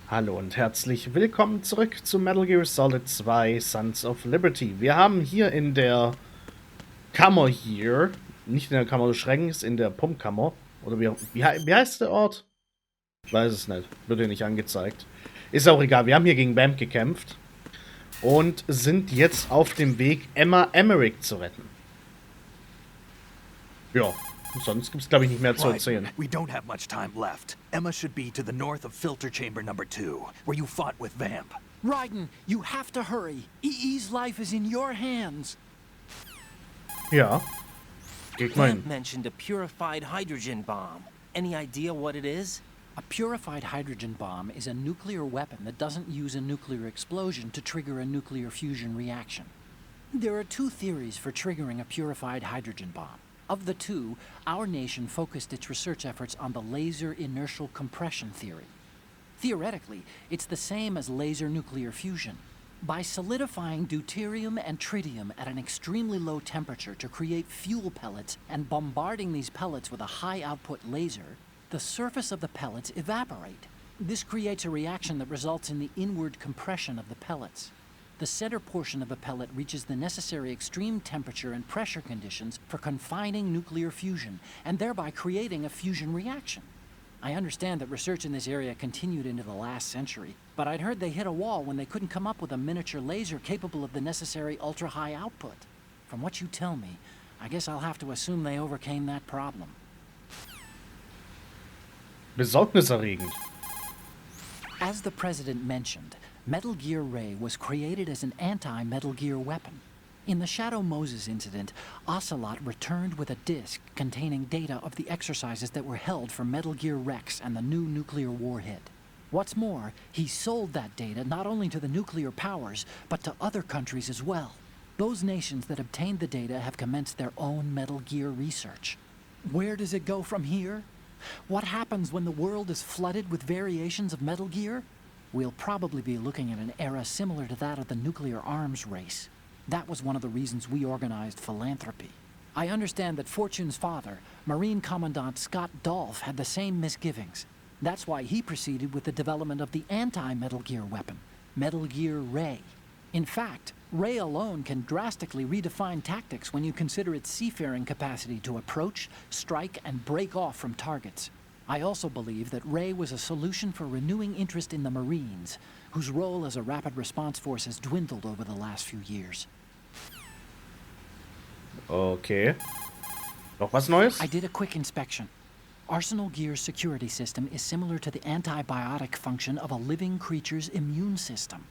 Hallo und herzlich willkommen zurück zu Metal Gear Solid 2 Sons of Liberty. Wir haben hier in der Kammer hier, nicht in der Kammer des Schreckens, in der Pumpkammer, oder wie heißt der Ort? Weiß es nicht, wird hier nicht angezeigt. Ist auch egal, wir haben hier gegen Vamp gekämpft und sind jetzt auf dem Weg, Emma Emmerich zu retten. Ja, sonst gibt es, glaube ich, nicht mehr zu erzählen. We don't have much time left. Emma should be to the north of filter chamber number 2, where you fought with Vamp. Raiden, you have to hurry. EE's life is in your hands. Ja, geht mal hin. Vamp mentioned a purified hydrogen bomb. Any idea what it is? A purified hydrogen bomb is a nuclear weapon that doesn't use a nuclear explosion to trigger a nuclear fusion reaction. There are two theories for triggering a purified hydrogen bomb. Of the two, our nation focused its research efforts on the laser inertial compression theory. Theoretically, it's the same as laser nuclear fusion. By solidifying deuterium and tritium at an extremely low temperature to create fuel pellets and bombarding these pellets with a high output laser, the surface of the pellets evaporate. This creates a reaction that results in the inward compression of the pellets. The center portion of a pellet reaches the necessary extreme temperature and pressure conditions for confining nuclear fusion, and thereby creating a fusion reaction. I understand that research in this area continued into the last century, but I'd heard they hit a wall when they couldn't come up with a miniature laser capable of the necessary ultra-high output. From what you tell me, I guess I'll have to assume they overcame that problem. Besorgniserregend. As the President mentioned, Metal Gear Ray was created as an anti-Metal Gear weapon. In the Shadow Moses incident, Ocelot returned with a disc containing data of the exercises that were held for Metal Gear Rex and the new nuclear warhead. What's more, he sold that data not only to the nuclear powers, but to other countries as well. Those nations that obtained the data have commenced their own Metal Gear research. Where does it go from here? What happens when the world is flooded with variations of Metal Gear? We'll probably be looking at an era similar to that of the nuclear arms race. That was one of the reasons we organized philanthropy. I understand that Fortune's father, Marine Commandant Scott Dolph, had the same misgivings. That's why he proceeded with the development of the anti-Metal Gear weapon, Metal Gear Ray. In fact, Ray alone can drastically redefine tactics when you consider its seafaring capacity to approach, strike, and break off from targets. I also believe that Ray was a solution for renewing interest in the Marines, whose role as a rapid response force has dwindled over the last few years. Okay. Noch was Neues? I did a quick inspection. Arsenal Gear's security system is similar to the antibiotic function of a living creature's immune system.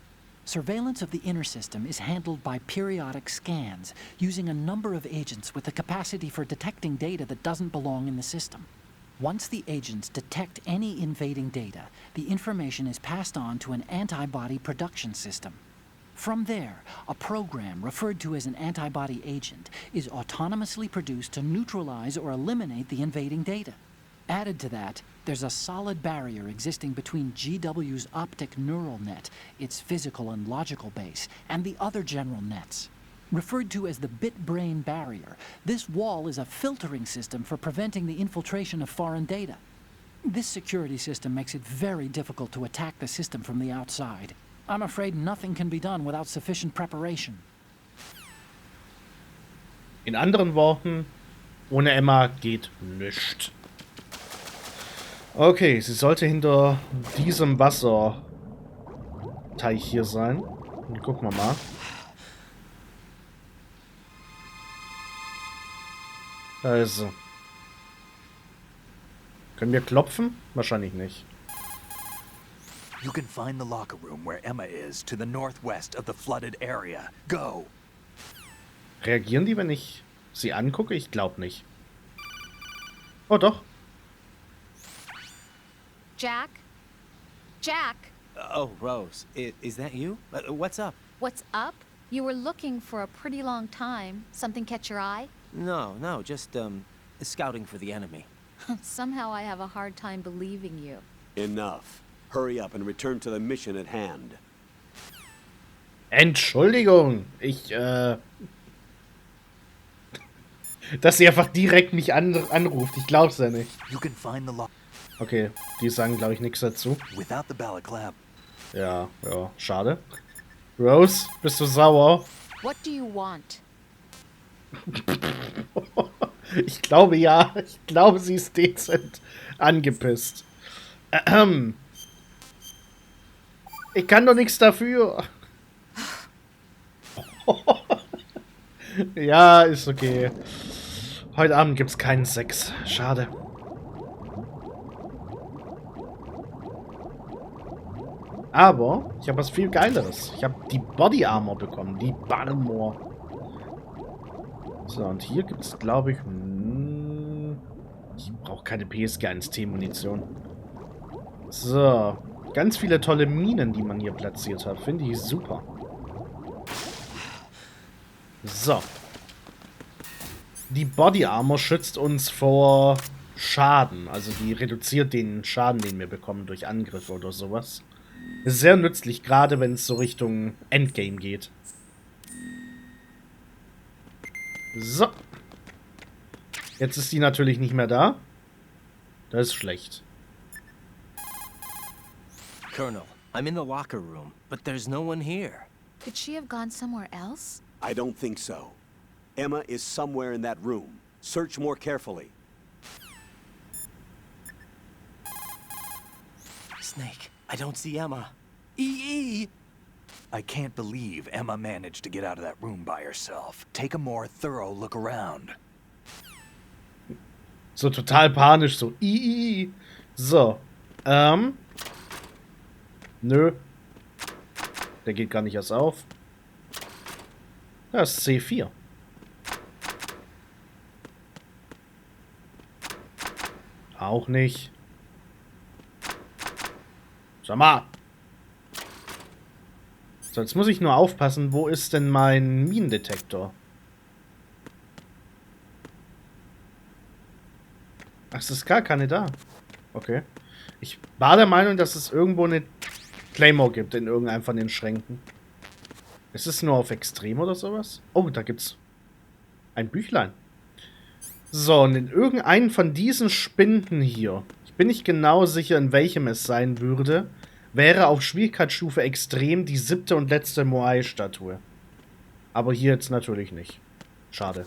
Surveillance of the inner system is handled by periodic scans, using a number of agents with the capacity for detecting data that doesn't belong in the system. Once the agents detect any invading data, the information is passed on to an antibody production system. From there, a program referred to as an antibody agent is autonomously produced to neutralize or eliminate the invading data. Added to that, there's a solid barrier existing between GW's optic neural net, its physical and logical base, and the other general nets. Referred to as the bit-brain barrier, this wall is a filtering system for preventing the infiltration of foreign data. This security system makes it very difficult to attack the system from the outside. I'm afraid nothing can be done without sufficient preparation. In anderen Worten, ohne Emma geht nichts. Okay, sie sollte hinter diesem Wasserteich hier sein. Gucken wir mal. Da ist sie. Können wir klopfen? Wahrscheinlich nicht. You can find the locker room where Emma is to the northwest of the flooded area. Go! Reagieren die, wenn ich sie angucke? Ich glaube nicht. Oh, doch. Jack? Jack? Oh, Rose, is that you? What's up? What's up? You were looking for a pretty long time. Something catch your eye? No, just, scouting for the enemy. Somehow I have a hard time believing you. Enough. Hurry up and return to the mission at hand. Entschuldigung, dass sie einfach direkt mich anruft. Ich glaub's ja nicht. You can find the locker. Okay, die sagen, glaube ich, nichts dazu. Without the balaclava. Ja, ja, schade. Rose, bist du sauer? What do you want? Ich glaube ja. Ich glaube, sie ist dezent angepisst. Ich kann doch nichts dafür. Ja, ist okay. Heute Abend gibt's keinen Sex. Schade. Aber ich habe was viel Geileres. Ich habe die Body Armor bekommen. Die Balmor. So, und hier gibt es, glaube ich... Ich brauche keine PSG 1T Munition. So. Ganz viele tolle Minen, die man hier platziert hat. Finde ich super. So. Die Body Armor schützt uns vor Schaden. Also die reduziert den Schaden, den wir bekommen durch Angriffe oder sowas. Ist sehr nützlich, gerade wenn es so Richtung Endgame geht. So. Jetzt ist die natürlich nicht mehr da. Das ist schlecht. Colonel, I'm in the locker room, but there's no one here. Could she have gone somewhere else? I don't think so. Emma is somewhere in that room. Search more carefully. Snake, I don't see Emma. EE! I can't believe Emma managed to get out of that room by herself. Take a more thorough look around. So total panisch, so Ii. So. Nö. Der geht gar nicht erst auf. Das ist C4. Auch nicht. Sag mal. So, jetzt muss ich nur aufpassen, wo ist denn mein Minendetektor? Ach, es ist gar keine da. Okay. Ich war der Meinung, dass es irgendwo eine Claymore gibt in irgendeinem von den Schränken. Ist es nur auf Extrem oder sowas? Oh, da gibt's ein Büchlein. So, und in irgendeinem von diesen Spinden hier, ich bin nicht genau sicher, in welchem es sein würde, wäre auf Schwierigkeitsstufe Extrem die 7. und letzte Moai-Statue. Aber hier jetzt natürlich nicht. Schade.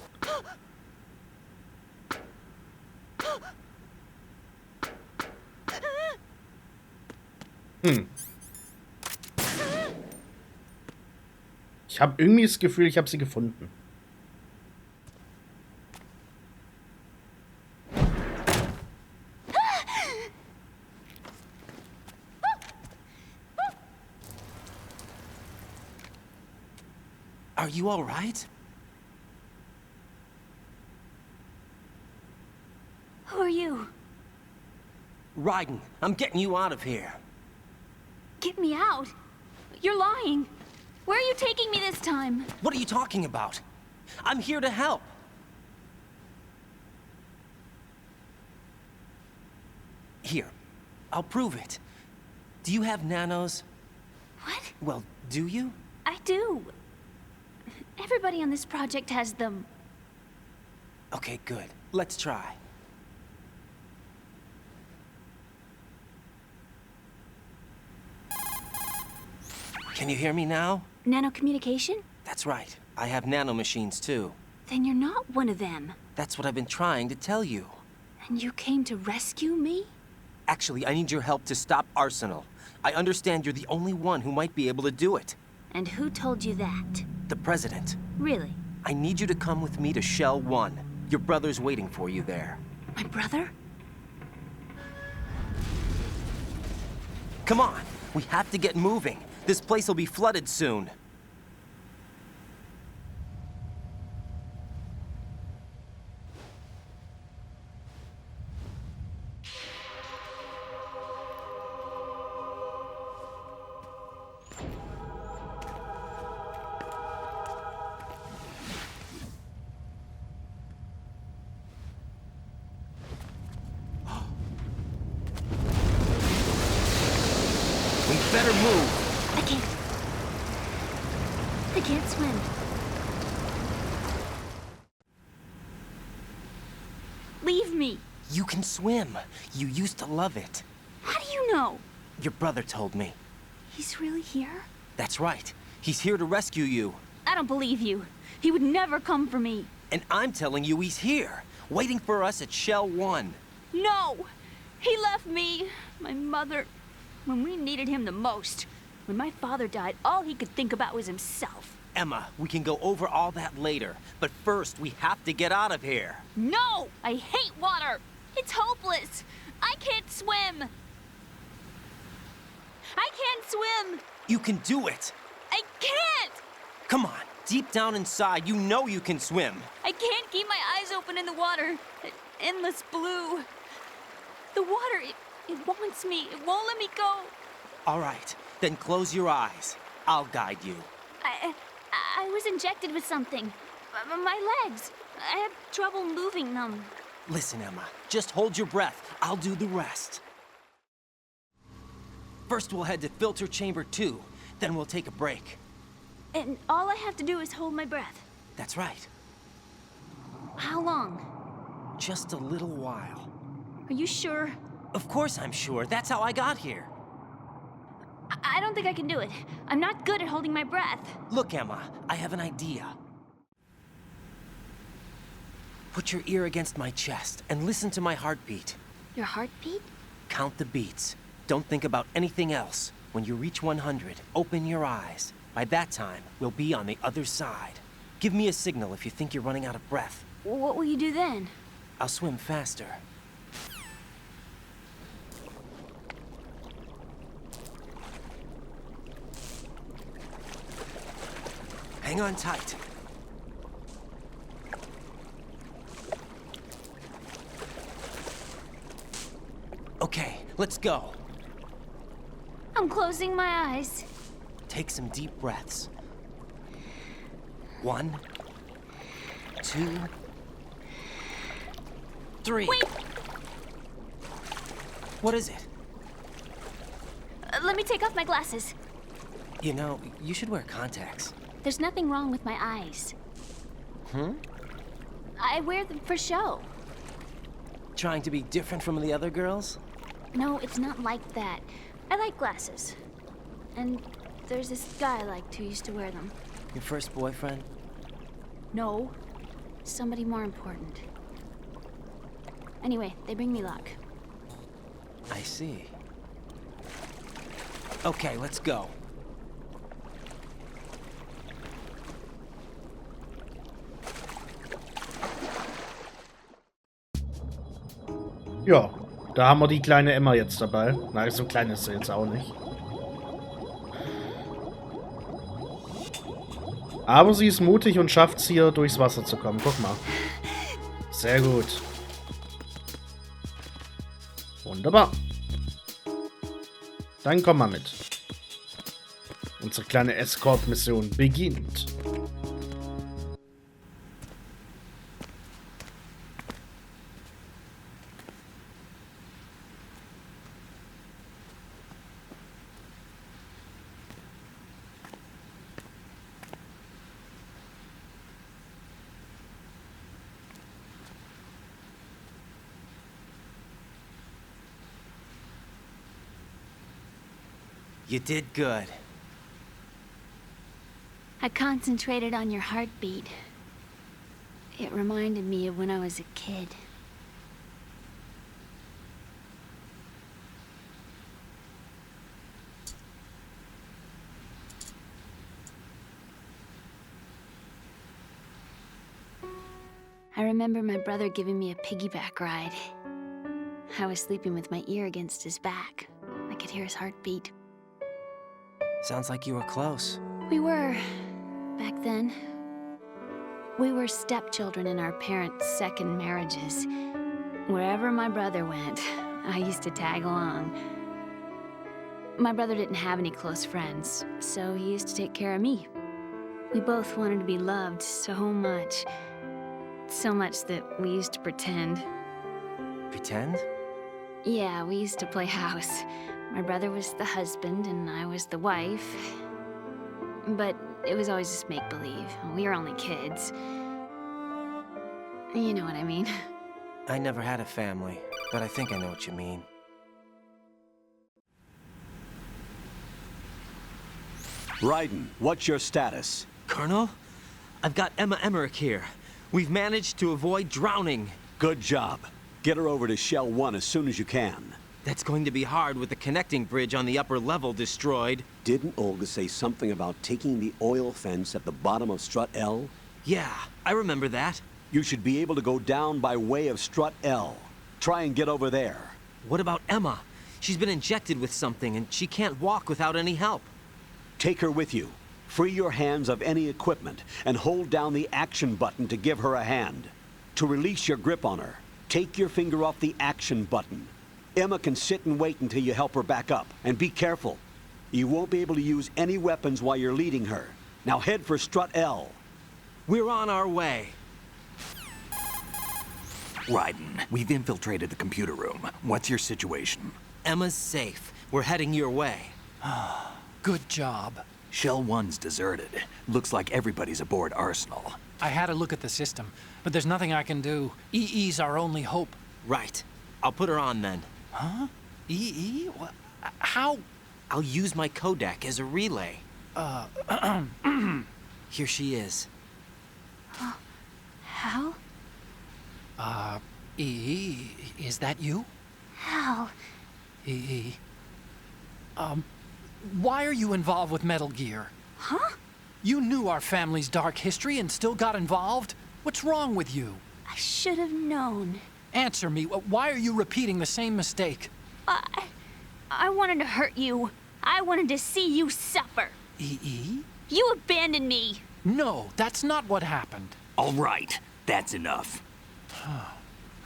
Ich habe irgendwie das Gefühl, ich habe sie gefunden. Are you all right? Who are you? Raiden, I'm getting you out of here. Get me out. You're lying. Where are you taking me this time? What are you talking about? I'm here to help. Here, I'll prove it. Do you have nanos? What? Well, do you? I do. Everybody on this project has them. Okay, good. Let's try. Can you hear me now? Nanocommunication? That's right. I have nanomachines too. Then you're not one of them. That's what I've been trying to tell you. And you came to rescue me? Actually, I need your help to stop Arsenal. I understand you're the only one who might be able to do it. And who told you that? The President. Really? I need you to come with me to Shell 1. Your brother's waiting for you there. My brother? Come on! We have to get moving. This place will be flooded soon. We better move. I can't. I can't swim. Leave me. You can swim. You used to love it. How do you know? Your brother told me. He's really here? That's right. He's here to rescue you. I don't believe you. He would never come for me. And I'm telling you he's here, waiting for us at Shell 1. No! He left me, my mother, when we needed him the most. When my father died, all he could think about was himself. Emma, we can go over all that later, but first we have to get out of here. No! I hate water! It's hopeless! I can't swim! I can't swim! You can do it. I can't! Come on, deep down inside, you know you can swim. I can't keep my eyes open in the water. Endless blue. The water, it wants me. It won't let me go. All right, then close your eyes. I'll guide you. I was injected with something. My legs. I have trouble moving them. Listen, Emma, just hold your breath. I'll do the rest. First, we'll head to filter chamber 2. Then we'll take a break. And all I have to do is hold my breath. That's right. How long? Just a little while. Are you sure? Of course I'm sure. That's how I got here. I don't think I can do it. I'm not good at holding my breath. Look, Emma, I have an idea. Put your ear against my chest and listen to my heartbeat. Your heartbeat? Count the beats. Don't think about anything else. When you reach 100, open your eyes. By that time, we'll be on the other side. Give me a signal if you think you're running out of breath. What will you do then? I'll swim faster. Hang on tight. Okay, let's go. I'm closing my eyes. Take some deep breaths. 1, 2, 3. Wait! What is it? Let me take off my glasses. You know, you should wear contacts. There's nothing wrong with my eyes. I wear them for show. Trying to be different from the other girls? No, it's not like that. I like glasses. And there's this guy I liked who used to wear them. Your first boyfriend? No. Somebody more important. Anyway, they bring me luck. I see. Okay, let's go. Ja, da haben wir die kleine Emma jetzt dabei. Na, so klein ist sie jetzt auch nicht. Aber sie ist mutig und schafft es hier durchs Wasser zu kommen. Guck mal. Sehr gut. Wunderbar. Dann komm mal mit. Unsere kleine Escort-Mission beginnt. You did good. I concentrated on your heartbeat. It reminded me of when I was a kid. I remember my brother giving me a piggyback ride. I was sleeping with my ear against his back. I could hear his heartbeat. Sounds like you were close. We were, back then. We were stepchildren in our parents' second marriages. Wherever my brother went, I used to tag along. My brother didn't have any close friends, so he used to take care of me. We both wanted to be loved so much. So much that we used to pretend. Pretend? Yeah, we used to play house. My brother was the husband and I was the wife. But it was always just make-believe. We were only kids. You know what I mean. I never had a family, but I think I know what you mean. Raiden, what's your status? Colonel, I've got Emma Emmerich here. We've managed to avoid drowning. Good job. Get her over to Shell 1 as soon as you can. That's going to be hard with the connecting bridge on the upper level destroyed. Didn't Olga say something about taking the oil fence at the bottom of Strut L? Yeah, I remember that. You should be able to go down by way of Strut L. Try and get over there. What about Emma? She's been injected with something and she can't walk without any help. Take her with you. Free your hands of any equipment and hold down the action button to give her a hand. To release your grip on her, take your finger off the action button. Emma can sit and wait until you help her back up. And be careful. You won't be able to use any weapons while you're leading her. Now head for Strut L. We're on our way. Raiden, we've infiltrated the computer room. What's your situation? Emma's safe. We're heading your way. Good job. Shell 1's deserted. Looks like everybody's aboard Arsenal. I had a look at the system, but there's nothing I can do. EE's our only hope. Right. I'll put her on then. Huh? EE? What? How? I'll use my codec as a relay. Here she is. Hal? EE, is that you? Hal? EE. Why are you involved with Metal Gear? Huh? You knew our family's dark history and still got involved? What's wrong with you? I should have known. Answer me. Why are you repeating the same mistake? I wanted to hurt you. I wanted to see you suffer. EE? You abandoned me. No, that's not what happened. All right, that's enough.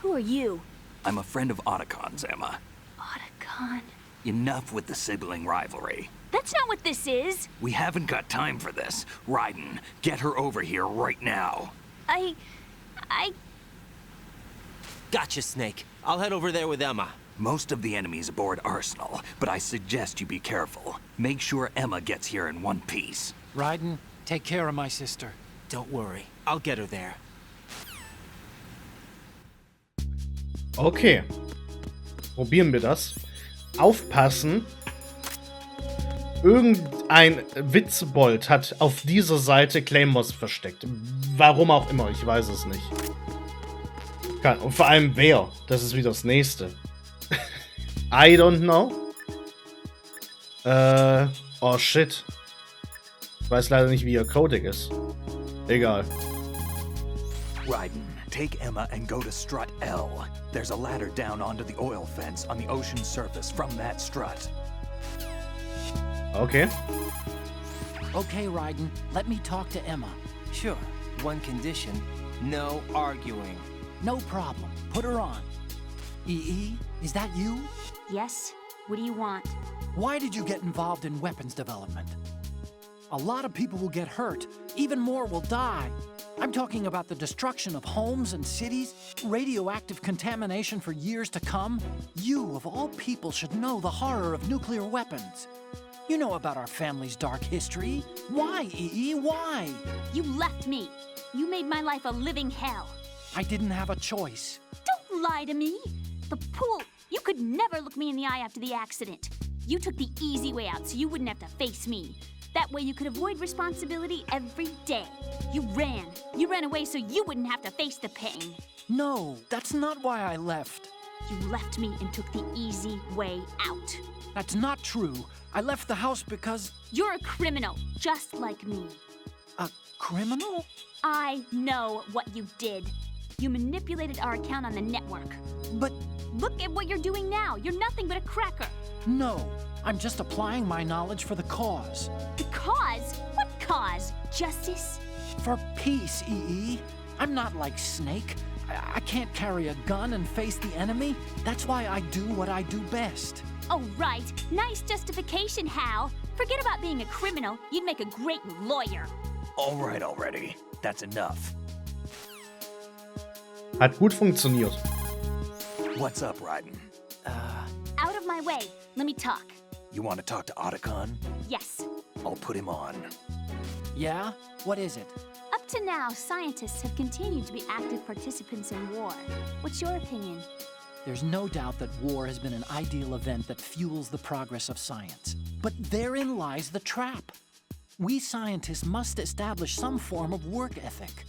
Who are you? I'm a friend of Otacon's, Emma. Otacon. Enough with the sibling rivalry. That's not what this is. We haven't got time for this. Raiden, get her over here right now. I... Gotcha, Snake. I'll head over there with Emma. Most of the enemy's aboard Arsenal, but I suggest you be careful. Make sure Emma gets here in one piece. Raiden, take care of my sister. Don't worry. I'll get her there. Okay. Probieren wir das. Aufpassen. Irgendein Witzbold hat auf dieser Seite Claymores versteckt. Warum auch immer, ich weiß es nicht. Und vor allem wer? Das ist wieder das nächste. I don't know. Oh shit. Ich weiß leider nicht, wie ihr Codec ist. Egal. Raiden, take Emma and go to Strut L. There's a ladder down onto the oil fence on the ocean surface from that strut. Okay. Okay, Raiden, let me talk to Emma. Sure. One condition. No arguing. No problem. Put her on. EE, is that you? Yes? What do you want? Why did you get involved in weapons development? A lot of people will get hurt. Even more will die. I'm talking about the destruction of homes and cities, radioactive contamination for years to come. You, of all people, should know the horror of nuclear weapons. You know about our family's dark history. Why, EE? Why? You left me. You made my life a living hell. I didn't have a choice. Don't lie to me. The pool, you could never look me in the eye after the accident. You took the easy way out so you wouldn't have to face me. That way you could avoid responsibility every day. You ran away so you wouldn't have to face the pain. No, that's not why I left. You left me and took the easy way out. That's not true. I left the house because... You're a criminal, just like me. A criminal? I know what you did. You manipulated our account on the network. But... Look at what you're doing now. You're nothing but a cracker. No, I'm just applying my knowledge for the cause. The cause? What cause? Justice? For peace, EE. I'm not like Snake. I can't carry a gun and face the enemy. That's why I do what I do best. Oh, right. Nice justification, Hal. Forget about being a criminal. You'd make a great lawyer. All right already. That's enough. Hat gut funktioniert. What's up, Raiden? Out of my way. Let me talk. You want to talk to Otacon? Yes. I'll put him on. Yeah? What is it? A Up to now, scientists have continued to be active participants in war. What's your opinion? There's no doubt that war has been an ideal event that fuels the progress of science. But therein lies the trap. We scientists must establish some form of work ethic.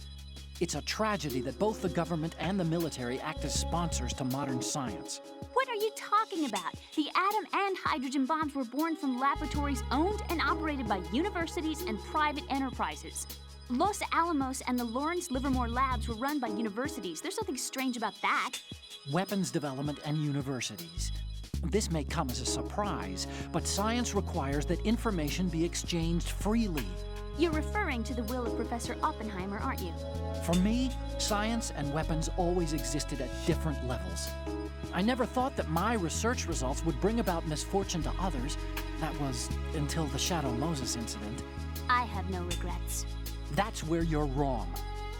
It's a tragedy that both the government and the military act as sponsors to modern science. What are you talking about? The atom and hydrogen bombs were born from laboratories owned and operated by universities and private enterprises. Los Alamos and the Lawrence Livermore labs were run by universities. There's nothing strange about that. Weapons development and universities. This may come as a surprise, but science requires that information be exchanged freely. You're referring to the will of Professor Oppenheimer, aren't you? For me, science and weapons always existed at different levels. I never thought that my research results would bring about misfortune to others. That was until the Shadow Moses incident. I have no regrets. That's where you're wrong.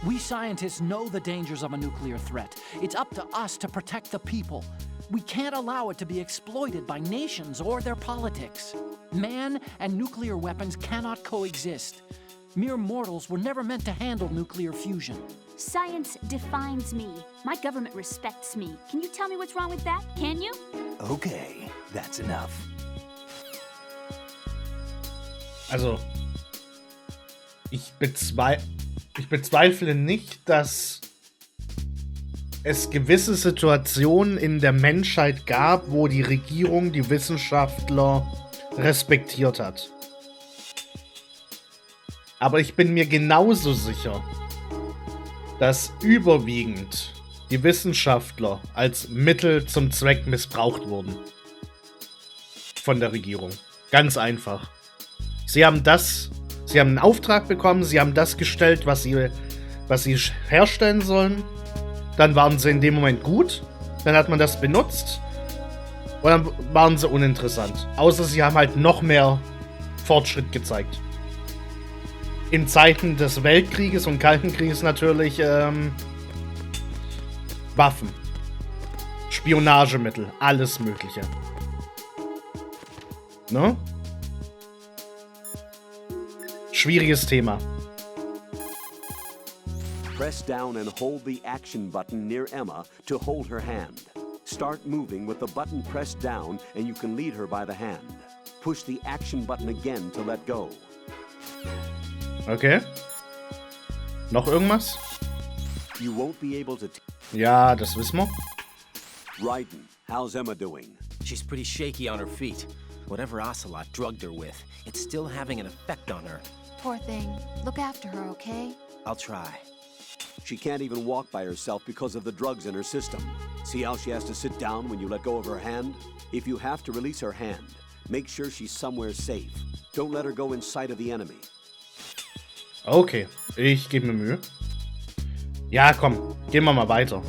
We scientists know the dangers of a nuclear threat. It's up to us to protect the people. We can't allow it to be exploited by nations or their politics. Man and nuclear weapons cannot coexist. Mere mortals were never meant to handle nuclear fusion. Science defines me. My government respects me. Can you tell me what's wrong with that? Can you? Okay, that's enough. Also, ich bezweifle nicht, dass es gewisse Situationen in der Menschheit gab, wo die Regierung die Wissenschaftler respektiert hat. Aber ich bin mir genauso sicher, dass überwiegend die Wissenschaftler als Mittel zum Zweck missbraucht wurden. Von der Regierung. Ganz einfach. Sie haben einen Auftrag bekommen, sie haben das gestellt, was sie herstellen sollen. Dann waren sie in dem Moment gut, dann hat man das benutzt und dann waren sie uninteressant. Außer sie haben halt noch mehr Fortschritt gezeigt. In Zeiten des Weltkrieges und Kalten Krieges natürlich Waffen, Spionagemittel, alles Mögliche. Ne? Schwieriges Thema. Press down and hold the action button near Emma to hold her hand. Start moving with the button pressed down and you can lead her by the hand. Push the action button again to let go. Okay. Noch irgendwas? You won't be able to... Ja, das wissen wir. Raiden, how's Emma doing? She's pretty shaky on her feet. Whatever Ocelot drugged her with, it's still having an effect on her. Poor thing. Look after her, okay? I'll try. She can't even walk by herself because of the drugs in her system. See how she has to sit down when you let go of her hand? If you have to release her hand, make sure she's somewhere safe. Don't let her go in sight of the enemy. Okay, ich gebe mir Mühe. Ja, komm, gehen wir mal weiter.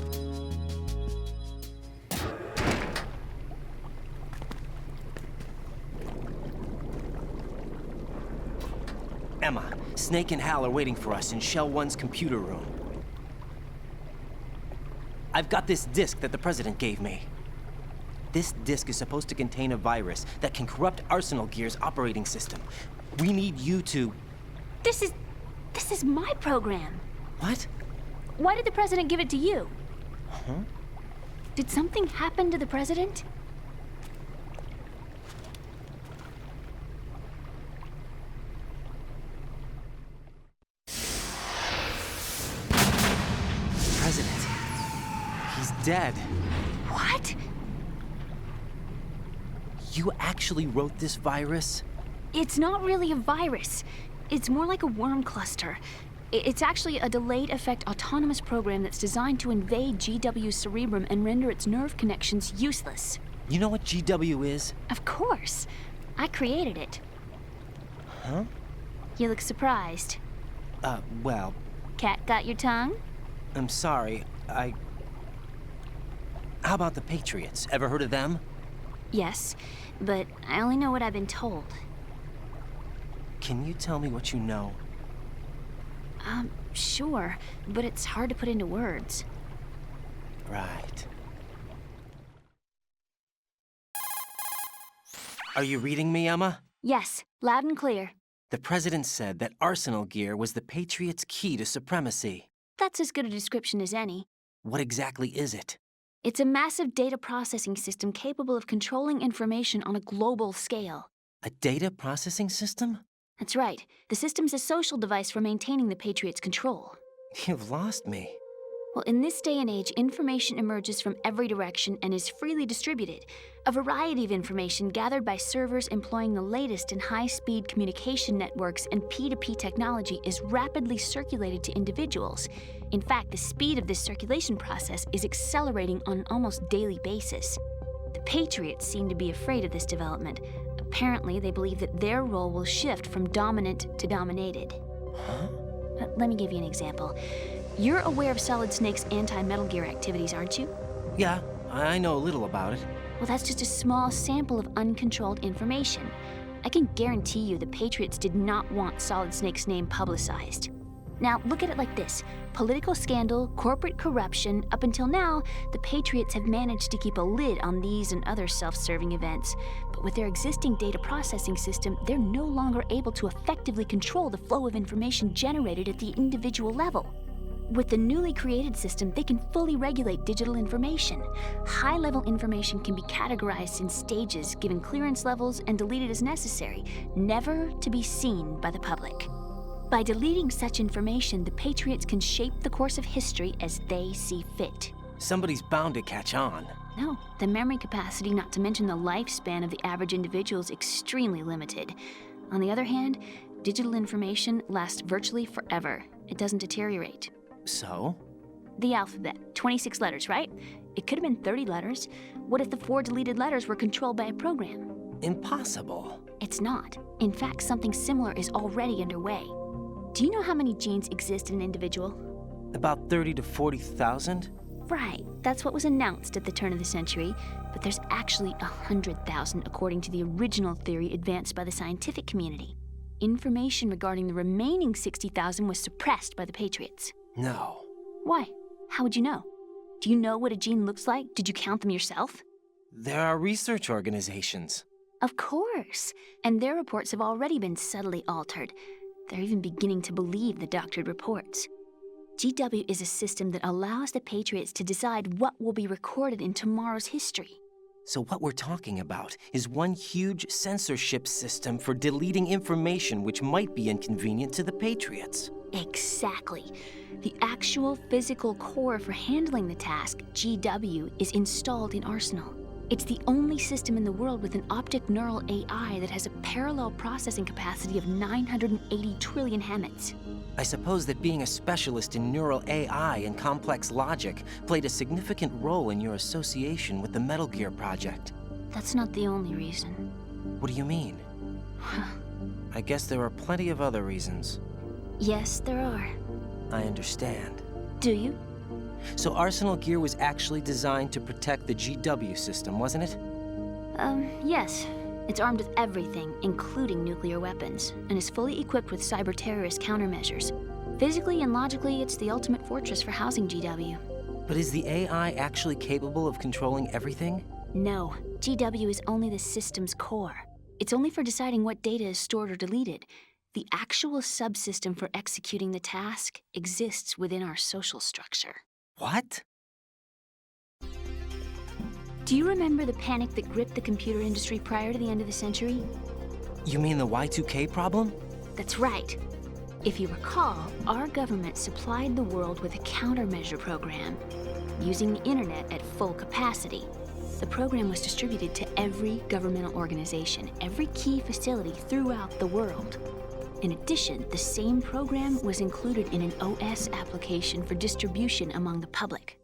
Emma, Snake and Hal are waiting for us in Shell 1's computer room. I've got this disk that the President gave me. This disk is supposed to contain a virus that can corrupt Arsenal Gear's operating system. We need you to... This is my program. What? Why did the President give it to you? Huh? Did something happen to the President? President. He's dead. What? You actually wrote this virus? It's not really a virus. It's more like a worm cluster. It's actually a delayed effect autonomous program that's designed to invade GW's cerebrum and render its nerve connections useless. You know what GW is? Of course. I created it. Huh? You look surprised. Well... Cat got your tongue? I'm sorry, How about the Patriots? Ever heard of them? Yes, but I only know what I've been told. Can you tell me what you know? Sure, but it's hard to put into words. Right. Are you reading me, Emma? Yes, loud and clear. The president said that arsenal gear was the Patriots' key to supremacy. That's as good a description as any. What exactly is it? It's a massive data processing system capable of controlling information on a global scale. A data processing system? That's right. The system's a social device for maintaining the Patriots' control. You've lost me. Well, in this day and age, information emerges from every direction and is freely distributed. A variety of information gathered by servers employing the latest in high-speed communication networks and P2P technology is rapidly circulated to individuals. In fact, the speed of this circulation process is accelerating on an almost daily basis. The Patriots seem to be afraid of this development. Apparently, they believe that their role will shift from dominant to dominated. Huh? Let me give you an example. You're aware of Solid Snake's anti-Metal Gear activities, aren't you? Yeah, I know a little about it. Well, that's just a small sample of uncontrolled information. I can guarantee you the Patriots did not want Solid Snake's name publicized. Now, look at it like this. Political scandal, corporate corruption, up until now, the Patriots have managed to keep a lid on these and other self-serving events. But with their existing data processing system, they're no longer able to effectively control the flow of information generated at the individual level. With the newly created system, they can fully regulate digital information. High-level information can be categorized in stages, given clearance levels, and deleted as necessary, never to be seen by the public. By deleting such information, the Patriots can shape the course of history as they see fit. Somebody's bound to catch on. No, the memory capacity, not to mention the lifespan of the average individual, is extremely limited. On the other hand, digital information lasts virtually forever. It doesn't deteriorate. So? The alphabet, 26 letters, right? It could have been 30 letters. What if the 4 deleted letters were controlled by a program? Impossible. It's not. In fact, something similar is already underway. Do you know how many genes exist in an individual? About 30 to 40,000? Right, that's what was announced at the turn of the century, but there's actually 100,000 according to the original theory advanced by the scientific community. Information regarding the remaining 60,000 was suppressed by the Patriots. No. Why? How would you know? Do you know what a gene looks like? Did you count them yourself? There are research organizations. Of course, and their reports have already been subtly altered. They're even beginning to believe the doctored reports. GW is a system that allows the Patriots to decide what will be recorded in tomorrow's history. So what we're talking about is one huge censorship system for deleting information which might be inconvenient to the Patriots. Exactly. The actual physical core for handling the task, GW, is installed in Arsenal. It's the only system in the world with an optic neural AI that has a parallel processing capacity of 980 trillion Hammets. I suppose that being a specialist in neural AI and complex logic played a significant role in your association with the Metal Gear project. That's not the only reason. What do you mean? I guess there are plenty of other reasons. Yes, there are. I understand. Do you? So Arsenal Gear was actually designed to protect the GW system, wasn't it? Yes. It's armed with everything, including nuclear weapons, and is fully equipped with cyber-terrorist countermeasures. Physically and logically, it's the ultimate fortress for housing GW. But is the AI actually capable of controlling everything? No. GW is only the system's core. It's only for deciding what data is stored or deleted. The actual subsystem for executing the task exists within our social structure. What? Do you remember the panic that gripped the computer industry prior to the end of the century? You mean the Y2K problem? That's right. If you recall, our government supplied the world with a countermeasure program, using the internet at full capacity. The program was distributed to every governmental organization, every key facility throughout the world. In addition, the same program was included in an OS application for distribution among the public.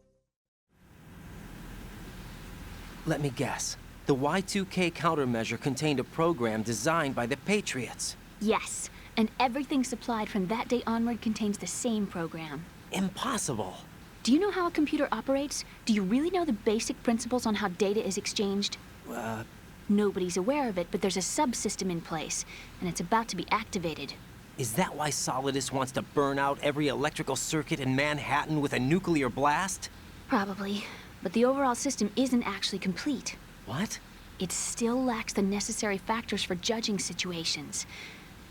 Let me guess. The Y2K countermeasure contained a program designed by the Patriots. Yes, and everything supplied from that day onward contains the same program. Impossible. Do you know how a computer operates? Do you really know the basic principles on how data is exchanged? Nobody's aware of it, but there's a subsystem in place, and it's about to be activated. Is that why Solidus wants to burn out every electrical circuit in Manhattan with a nuclear blast? Probably, but the overall system isn't actually complete. What? It still lacks the necessary factors for judging situations.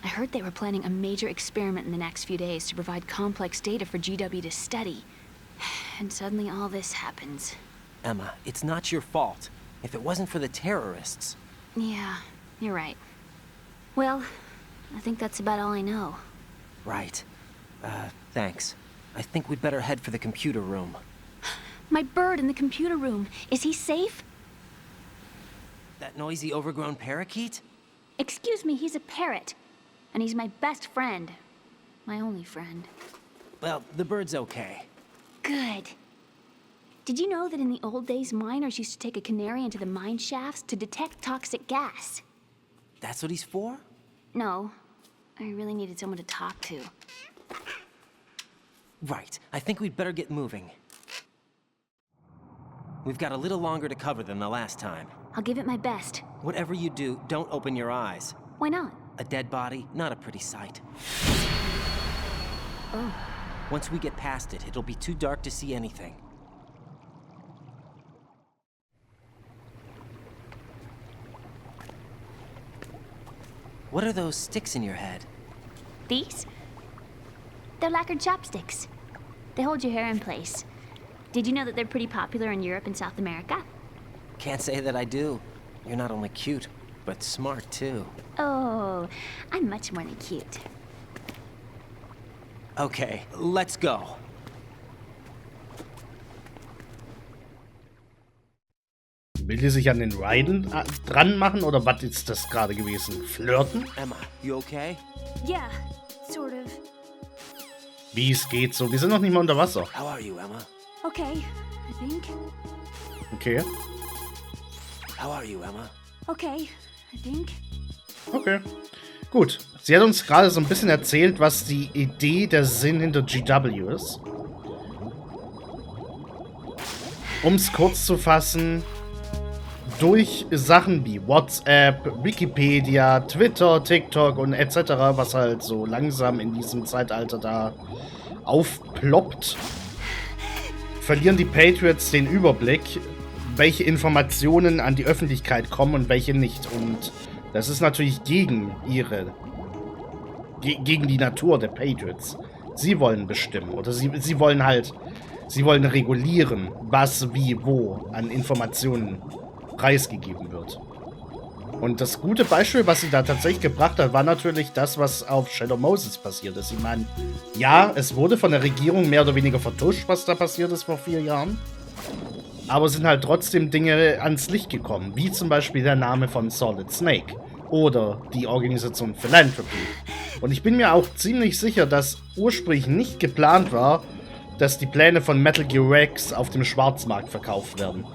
I heard they were planning a major experiment in the next few days to provide complex data for GW to study. And suddenly all this happens. Emma, it's not your fault. If it wasn't for the terrorists... Yeah, you're right. Well, I think that's about all I know. Right. Thanks. I think we'd better head for the computer room. My bird in the computer room. Is he safe? That noisy, overgrown parakeet? Excuse me, he's a parrot. And he's my best friend. My only friend. Well, the bird's okay. Good. Did you know that in the old days, miners used to take a canary into the mine shafts to detect toxic gas? That's what he's for? No. I really needed someone to talk to. Right. I think we'd better get moving. We've got a little longer to cover than the last time. I'll give it my best. Whatever you do, don't open your eyes. Why not? A dead body, not a pretty sight. Oh. Once we get past it, it'll be too dark to see anything. What are those sticks in your head? These? They're lacquered chopsticks. They hold your hair in place. Did you know that they're pretty popular in Europe and South America? Can't say that I do. You're not only cute, but smart too. Oh, I'm much more than cute. Okay, let's go. Will die sich an den Ryden dran machen oder was ist das gerade gewesen? Flirten? Emma, you okay? Yeah, sort of. Wie es geht so? Wir sind noch nicht mal unter Wasser. How are you, Emma? Okay, I think. Okay. How are you, Emma? Okay, I think. Okay. Gut. Sie hat uns gerade so ein bisschen erzählt, was die Idee, der Sinn hinter GW ist. Um es kurz zu fassen, durch Sachen wie WhatsApp, Wikipedia, Twitter, TikTok und etc., was halt so langsam in diesem Zeitalter da aufploppt, verlieren die Patriots den Überblick, welche Informationen an die Öffentlichkeit kommen und welche nicht. Und das ist natürlich gegen gegen die Natur der Patriots. Sie wollen bestimmen oder sie wollen regulieren, was, wie, wo an Informationen preisgegeben wird. Und das gute Beispiel, was sie da tatsächlich gebracht hat, war natürlich das, was auf Shadow Moses passiert ist. Ich meine, ja, es wurde von der Regierung mehr oder weniger vertuscht, was da passiert ist vor 4 Jahren. Aber es sind halt trotzdem Dinge ans Licht gekommen, wie zum Beispiel der Name von Solid Snake oder die Organisation Philanthropy. Und ich bin mir auch ziemlich sicher, dass ursprünglich nicht geplant war, dass die Pläne von Metal Gear Rex auf dem Schwarzmarkt verkauft werden.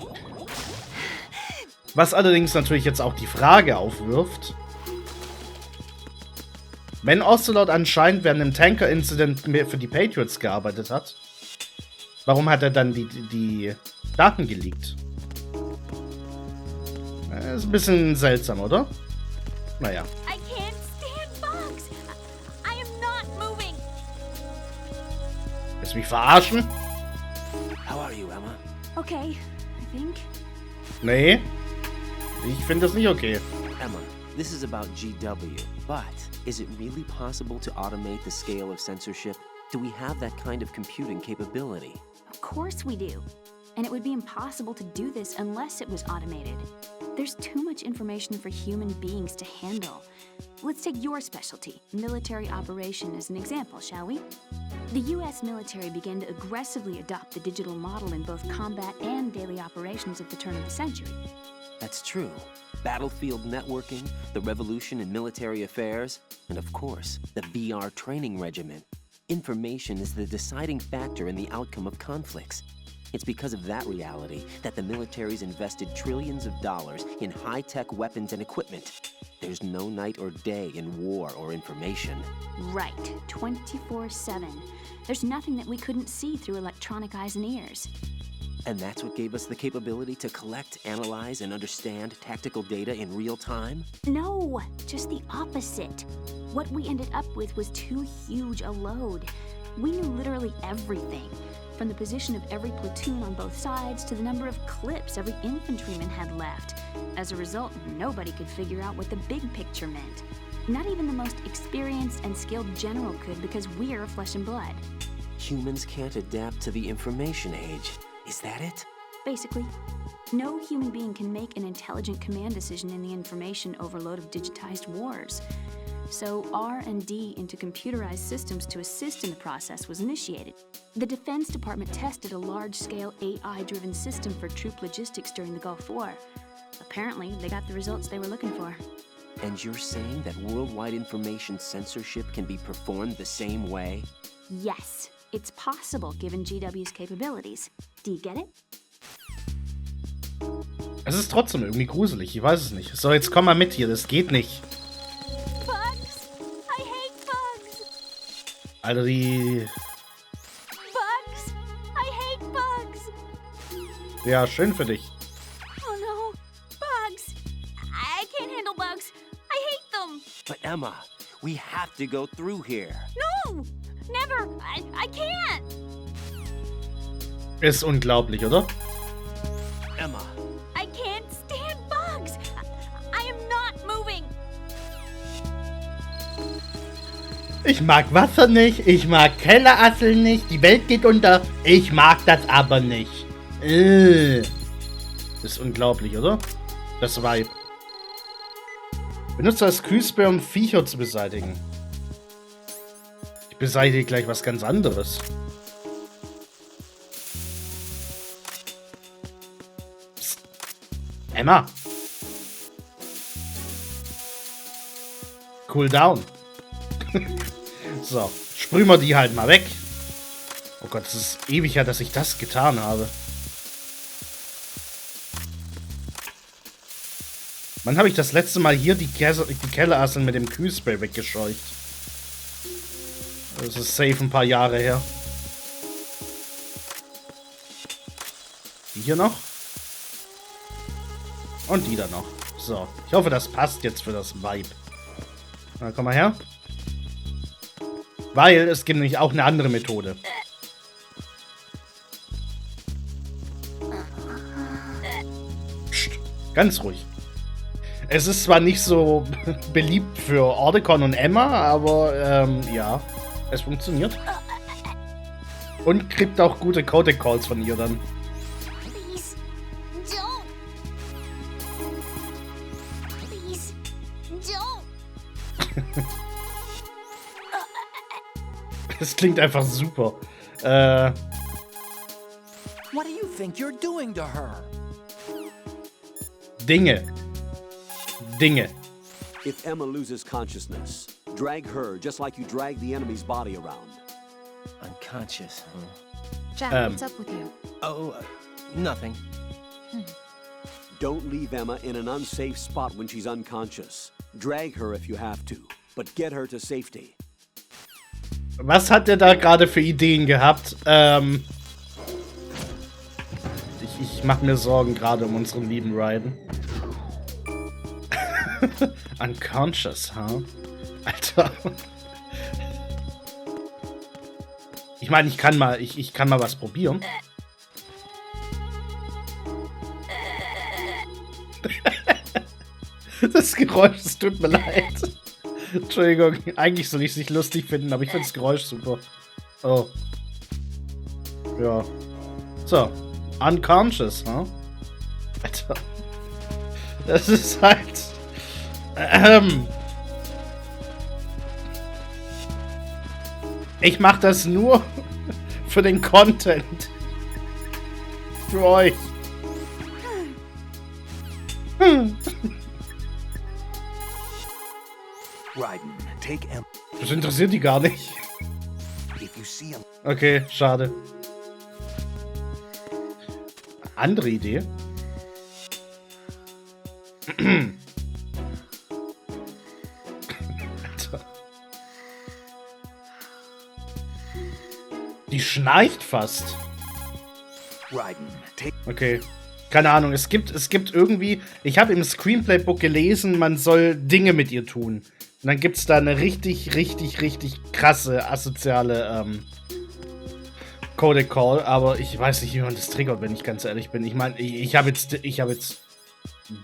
Was allerdings natürlich jetzt auch die Frage aufwirft, wenn Ocelot anscheinend während dem Tanker-Incident für die Patriots gearbeitet hat, warum hat er dann die Daten geleakt? Ist ein bisschen seltsam, oder? Naja. I can't stand bugs. I am not moving. Willst du mich verarschen? How are you, Emma? Okay, I think. Nee. Ich finde das nicht okay. Emma, this is about GW, but is it really possible to automate the scale of censorship? Do we have that kind of computing capability? Of course we do. And it would be impossible to do this unless it was automated. There's too much information for human beings to handle. Let's take your specialty, military operation, as an example, shall we? The US military began to aggressively adopt the digital model in both combat and daily operations at the turn of the century. That's true. Battlefield networking, the revolution in military affairs, and of course, the VR training regimen. Information is the deciding factor in the outcome of conflicts. It's because of that reality that the military's invested trillions of dollars in high-tech weapons and equipment. There's no night or day in war or information. Right, 24/7. There's nothing that we couldn't see through electronic eyes and ears. And that's what gave us the capability to collect, analyze, and understand tactical data in real time? No, just the opposite. What we ended up with was too huge a load. We knew literally everything, from the position of every platoon on both sides to the number of clips every infantryman had left. As a result, nobody could figure out what the big picture meant. Not even the most experienced and skilled general could because we're flesh and blood. Humans can't adapt to the information age. Is that it? Basically, no human being can make an intelligent command decision in the information overload of digitized wars. So R&D into computerized systems to assist in the process was initiated. The Defense Department tested a large-scale AI-driven system for troop logistics during the Gulf War. Apparently, they got the results they were looking for. And you're saying that worldwide information censorship can be performed the same way? Yes, it's possible given GW's capabilities. Do you get it? Es ist trotzdem irgendwie gruselig, ich weiß es nicht. So, jetzt komm mal mit hier, das geht nicht. Bugs! I hate bugs! Alter, die... Bugs! I hate bugs! Ja, schön für dich. Oh no, bugs! I can't handle bugs. I hate them. But Emma, we have to go through here. No! Never! I can't! Ist unglaublich, oder? Emma. I can't stand bugs! I am not moving! Ich mag Wasser nicht, ich mag Kellerasseln nicht, die Welt geht unter, ich mag das aber nicht. Ist unglaublich, oder? Das Vibe. Benutze das Kühlspray, um Viecher zu beseitigen. Ich beseitige gleich was ganz anderes. Psst. Emma. Cool down. So, sprühen wir die halt mal weg. Oh Gott, es ist ewig her, dass ich das getan habe. Wann habe ich das letzte Mal hier die Kellerasseln mit dem Kühlspray weggescheucht? Das ist safe ein paar Jahre her. Die hier noch. Und die da noch. So, ich hoffe, das passt jetzt für das Vibe. Na, komm mal her. Weil es gibt nämlich auch eine andere Methode. Psst, ganz ruhig. Es ist zwar nicht so beliebt für Ordecon und Emma, aber ja, es funktioniert. Und kriegt auch gute Codec-Calls von ihr dann. Please, don't! Please, don't! Das klingt einfach super. What do you think you're doing to her? Dinge. If Emma loses consciousness, drag her just like you drag the enemy's body around. Unconscious, huh? Jack, what's up with you? Oh, nothing. Don't leave Emma in an unsafe spot when she's unconscious. Drag her if you have to, but get her to safety. Was hat der da gerade für Ideen gehabt? Ich mache mir Sorgen gerade um unseren lieben Raiden. Unconscious, huh? Alter. Ich meine, ich kann mal was probieren. Das Geräusch, es tut mir leid. Entschuldigung, eigentlich soll ich es nicht lustig finden, aber ich finde das Geräusch super. Oh. Ja. So. Unconscious, huh? Alter. Das ist halt... Ich mach das nur für den Content. Für euch. Raiden, take Emma. Das interessiert die gar nicht. If you see him. Okay, schade. Andere Idee. Alter. Die schnarcht fast. Raiden, take. Okay. Keine Ahnung, es gibt irgendwie... Ich habe im Screenplay-Book gelesen, man soll Dinge mit ihr tun. Und dann gibt es da eine richtig krasse, asoziale Codec-Call. Aber ich weiß nicht, wie man das triggert, wenn ich ganz ehrlich bin. Ich meine, ich habe jetzt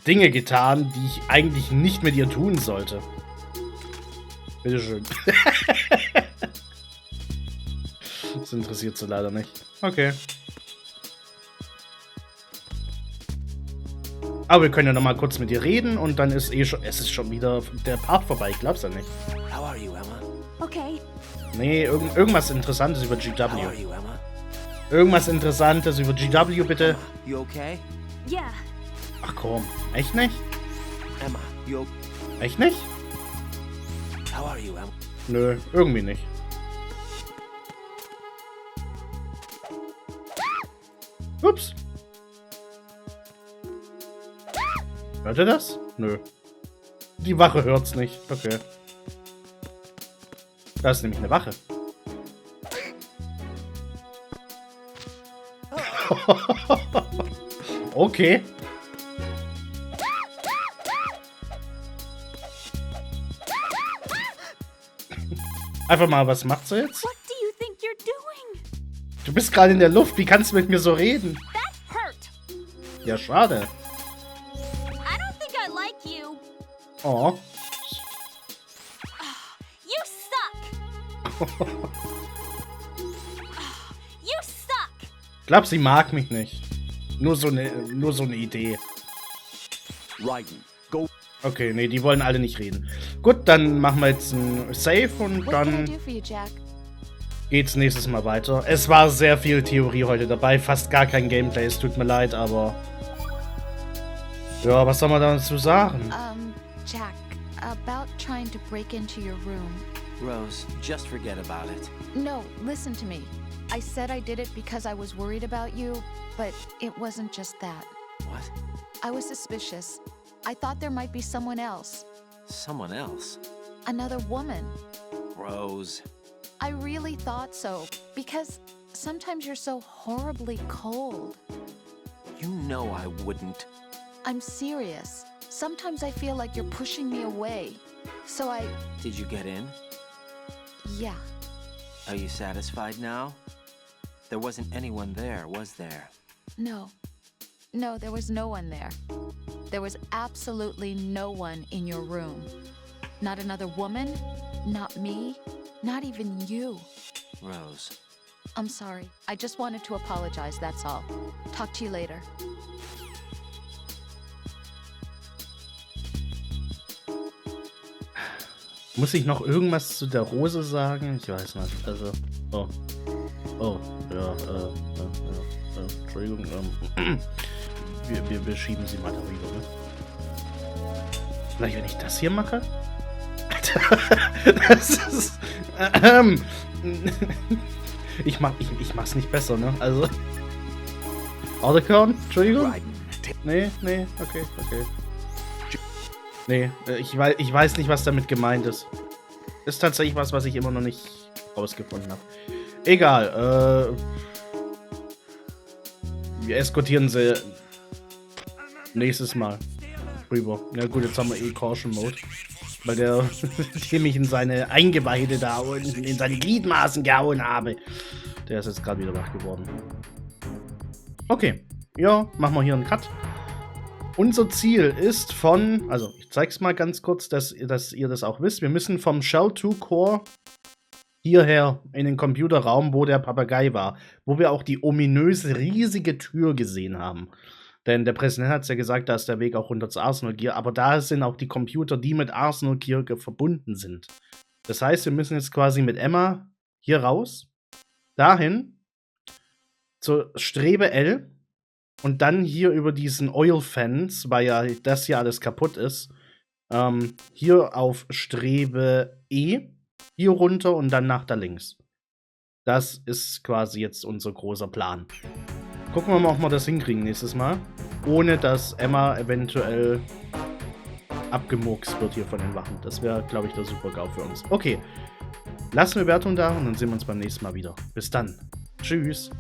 Dinge getan, die ich eigentlich nicht mit ihr tun sollte. Bitteschön. Das interessiert sie leider nicht. Okay. Aber wir können ja noch mal kurz mit ihr reden und dann ist eh schon... Es ist schon wieder der Part vorbei, ich glaub's ja nicht. How are you, Emma? Okay. Nee, irgendwas Interessantes über GW. How are you, Emma? Irgendwas Interessantes über GW, bitte. You okay? Yeah. Ach komm, echt nicht? Emma, you Echt nicht? How are you, Emma? Nö, irgendwie nicht. Ups. Hört ihr das? Nö. Die Wache hört's nicht. Okay. Da ist nämlich eine Wache. Okay. Einfach mal, was macht sie jetzt? What do you think you're doing? Du bist gerade in der Luft, wie kannst du mit mir so reden? That hurt. Ja, schade. I don't think I like you. Oh. You suck. You suck. Ich glaube, sie mag mich nicht. Nur so eine Idee. Raiden, go. Okay, nee, die wollen alle nicht reden. Gut, dann machen wir jetzt ein Save und What can I dann do for you, Jack? geht's nächstes Mal weiter. Es war sehr viel Theorie heute dabei, fast gar kein Gameplay. Es tut mir leid, aber... Ja, was soll man dazu sagen? Jack, about trying to break into your room. Rose, just forget about it. No, listen to me. I said I did it because I was worried about you, but it wasn't just that. What? I was suspicious. I thought there might be someone else. Someone else? Another woman. Rose. I really thought so, because sometimes you're so horribly cold. You know I wouldn't. I'm serious. Sometimes I feel like you're pushing me away. So I... Did you get in? yeah. Are you satisfied now? There wasn't anyone there, was there? No. No, there was no one there. There was absolutely no one in your room. Not another woman, not me, not even you. Rose. I'm sorry. I just wanted to apologize, that's all. Talk to you later. Muss ich noch irgendwas zu der Rose sagen? Ich weiß nicht. Also, oh. Oh, ja, Entschuldigung. Wir schieben sie mal darüber, ne? Vielleicht, wenn ich das hier mache? Alter, das ist... ich mach's nicht besser, ne? Also... Autocount? Entschuldigung? Nee, okay. Nee, ich weiß nicht, was damit gemeint ist. Ist tatsächlich was ich immer noch nicht rausgefunden habe. Egal, wir eskortieren sie nächstes Mal rüber. Ja gut, jetzt haben wir Caution Mode. Weil der mich in seine Eingeweide da unten, in seine Gliedmaßen gehauen habe. Der ist jetzt gerade wieder wach geworden. Okay, ja, machen wir hier einen Cut. Unser Ziel ist von, also ich zeig's mal ganz kurz, dass ihr das auch wisst. Wir müssen vom Shell 2 Core hierher in den Computerraum, wo der Papagei war. Wo wir auch die ominöse riesige Tür gesehen haben. Denn der Präsident hat ja gesagt, da ist der Weg auch runter zu Arsenal Gear. Aber da sind auch die Computer, die mit Arsenal Gear verbunden sind. Das heißt, wir müssen jetzt quasi mit Emma hier raus, dahin, zur Strebe L. Und dann hier über diesen Oil-Fence, weil ja das hier alles kaputt ist, hier auf Strebe E, hier runter und dann nach da links. Das ist quasi jetzt unser großer Plan. Gucken wir mal, ob wir das hinkriegen nächstes Mal. Ohne dass Emma eventuell abgemurkst wird hier von den Wachen. Das wäre, glaube ich, der Super-GAU für uns. Okay, lasst eine Bewertung da und dann sehen wir uns beim nächsten Mal wieder. Bis dann. Tschüss.